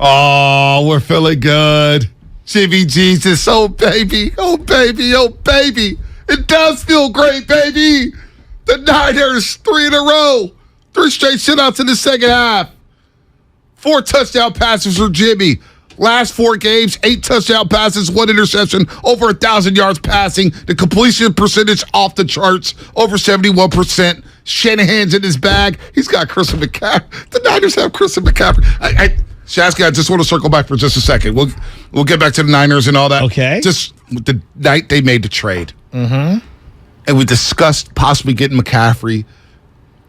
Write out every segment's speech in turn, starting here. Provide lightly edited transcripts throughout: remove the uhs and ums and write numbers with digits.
Oh, we're feeling good. Jimmy Jesus, oh baby, oh baby, oh baby. It does feel great, baby. The Niners, 3 in a row. 3 straight shutouts in the second half. 4 touchdown passes for Jimmy. Last 4 games, 8 touchdown passes, 1 interception, over 1,000 yards passing. The completion percentage off the charts, over 71%. Shanahan's in his bag. He's got Christian McCaffrey. The Niners have Christian McCaffrey. Shasky, I just want to circle back for just a second. We'll get back to the Niners and all that. Okay. Just the night they made the trade. Mm-hmm. And we discussed possibly getting McCaffrey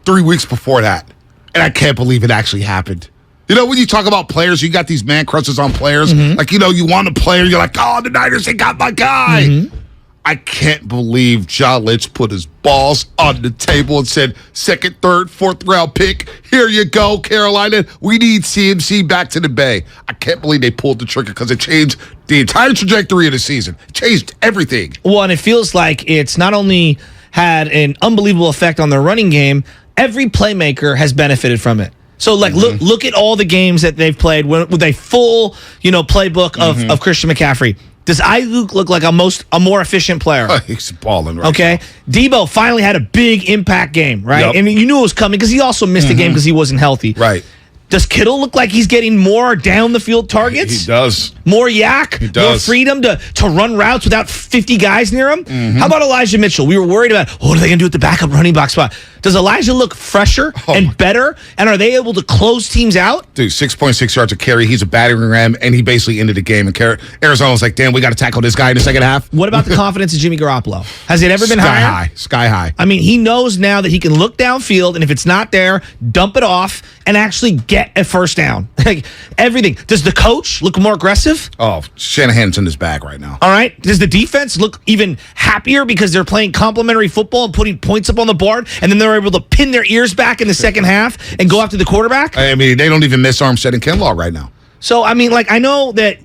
3 weeks before that. And I can't believe it actually happened. You know, when you talk about players, you got these man crushes on players. Mm-hmm. Like, you know, you want a player, you're like, oh, the Niners, they got my guy. Mm-hmm. I can't believe John Lynch put his balls on the table and said, 2nd, 3rd, 4th round pick. Here you go, Carolina. We need CMC back to the Bay. I can't believe they pulled the trigger because it changed the entire trajectory of the season. It changed everything. Well, and it feels like it's not only had an unbelievable effect on their running game, every playmaker has benefited from it. So, like, look at all the games that they've played with a full, playbook of Christian McCaffrey. Does Ayuk look like a more efficient player? He's balling right Okay. now. Debo finally had a big impact game, right? Yep. And you knew it was coming because he also missed a game because he wasn't healthy. Right. Does Kittle look like he's getting more down the field targets? He does. More yak? He does. More freedom to run routes without 50 guys near him? Mm-hmm. How about Elijah Mitchell? We were worried about, what are they going to do with the backup running back spot? Does Elijah look fresher and better? And are they able to close teams out? Dude, 6.6 yards a carry. He's a battering ram, and he basically ended the game. And Arizona was like, damn, we got to tackle this guy in the second half. What about the confidence of Jimmy Garoppolo? Has it ever been higher? Sky high. I mean, he knows now that he can look downfield, and if it's not there, dump it off and actually get a first down. Like, everything. Does the coach look more aggressive? Oh, Shanahan's in his bag right now. All right. Does the defense look even happier because they're playing complimentary football and putting points up on the board, and then they're able to pin their ears back in the second half and go after the quarterback? I mean, they don't even miss Armstead and Kinlaw right now. So, I mean, like, I know that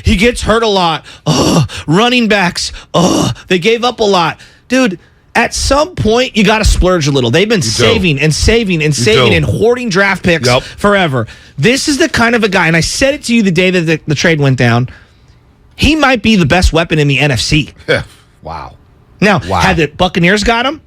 he gets hurt a lot. Running backs, they gave up a lot. Dude, at some point, you got to splurge a little. They've been saving and hoarding draft picks forever. This is the kind of a guy, and I said it to you the day that the trade went down, he might be the best weapon in the NFC. Wow. Now, had the Buccaneers got him,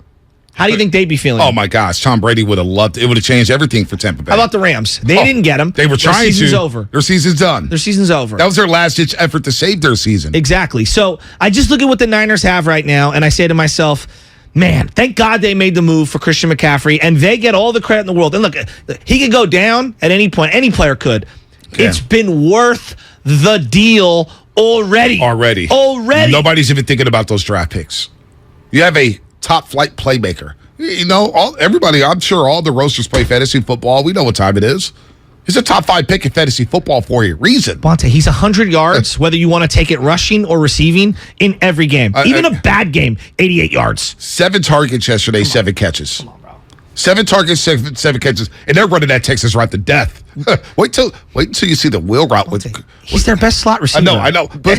how do you think they'd be feeling? Oh, my gosh. Tom Brady would have loved it. It would have changed everything for Tampa Bay. How about the Rams? They didn't get him. They were trying to. Their season's over. Their season's done. Their season's over. That was their last-ditch effort to save their season. Exactly. So I just look at what the Niners have right now, and I say to myself, man, thank God they made the move for Christian McCaffrey, and they get all the credit in the world. And look, he could go down at any point. Any player could. Yeah. It's been worth the deal already. Nobody's even thinking about those draft picks. You have a top-flight playmaker. You know, everybody, I'm sure all the roasters play fantasy football. We know what time it is. He's a top 5 pick in fantasy football for a reason. Bonta, he's 100 yards, whether you want to take it rushing or receiving, in every game. Even a bad game, 88 yards. 7 targets yesterday, 7 catches. Come on, bro. 7 targets, 7 catches, and they're running that Texas route to death. wait until you see the wheel route. He's their best slot receiver. I know. But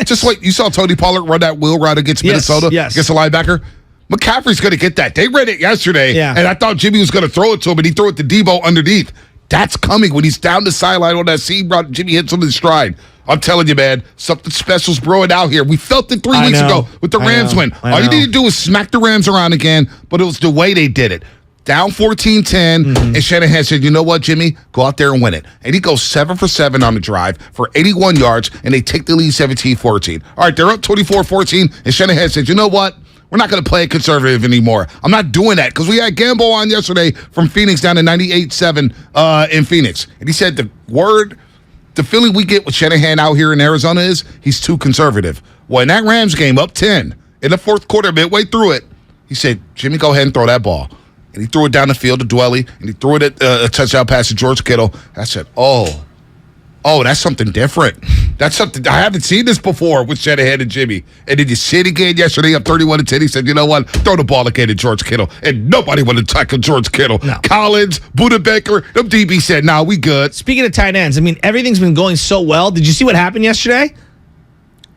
just wait. You saw Tony Pollard run that wheel route against Minnesota? Yes. Against the linebacker? McCaffrey's going to get that. They ran it yesterday, and I thought Jimmy was going to throw it to him, and he threw it to Debo underneath. That's coming when he's down the sideline on that seam route. Jimmy hits him in stride. I'm telling you, man, something special's brewing out here. We felt it 3 weeks ago with the Rams win. All you need to do is smack the Rams around again, but it was the way they did it. Down 14-10, and Shanahan said, you know what, Jimmy? Go out there and win it. And he goes 7 for 7 on the drive for 81 yards, and they take the lead 17-14. All right, they're up 24-14, and Shanahan said, you know what? We're not going to play conservative anymore. I'm not doing that because we had Gamble on yesterday from Phoenix down to 98-7 in Phoenix. And he said the feeling we get with Shanahan out here in Arizona is he's too conservative. Well, in that Rams game, up 10, in the fourth quarter, midway through it, he said, Jimmy, go ahead and throw that ball. And he threw it down the field to Dwelly, and he threw it at a touchdown pass to George Kittle. I said, oh, that's something different. That's something I haven't seen this before with Shanahan and Jimmy. And then you see it again yesterday up 31-10. He said, you know what? Throw the ball again to George Kittle. And nobody wanted to tackle George Kittle. No. Collins, Buda Baker, them DB said, nah, we good. Speaking of tight ends, I mean, everything's been going so well. Did you see what happened yesterday?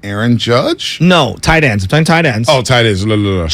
Aaron Judge? No, tight ends. I'm talking tight ends. Oh, tight ends.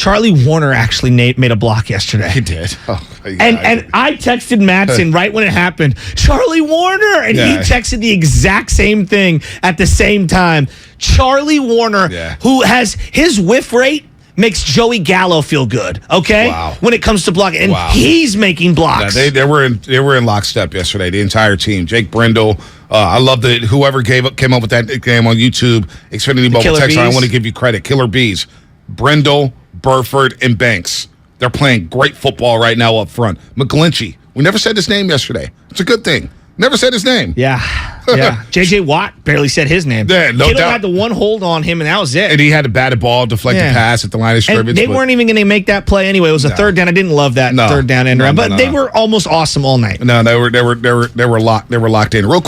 Charlie Warner actually made a block yesterday. He did. Oh, And I texted Mattson right when it happened, Charlie Warner, and he texted the exact same thing at the same time. Charlie Warner, who has his whiff rate, makes Joey Gallo feel good, okay? Wow. When it comes to blocking. And he's making blocks. Yeah, they were in lockstep yesterday, the entire team. Jake Brindle. I love that whoever came up with that game on YouTube, Xfinity Mobile Text line, I want to give you credit. Killer Bees. Brindle, Burford, and Banks. They're playing great football right now up front. McGlinchey. We never said his name yesterday. It's a good thing. Never said his name. Yeah. J.J. Watt barely said his name. Yeah, no Kittle doubt. had the one hold on him, and that was it. And he had a batted ball, deflected pass at the line of scrimmage. And they weren't even going to make that play anyway. It was a third down. I didn't love that third down end around, but they were almost awesome all night. No, they were locked in. Real quick.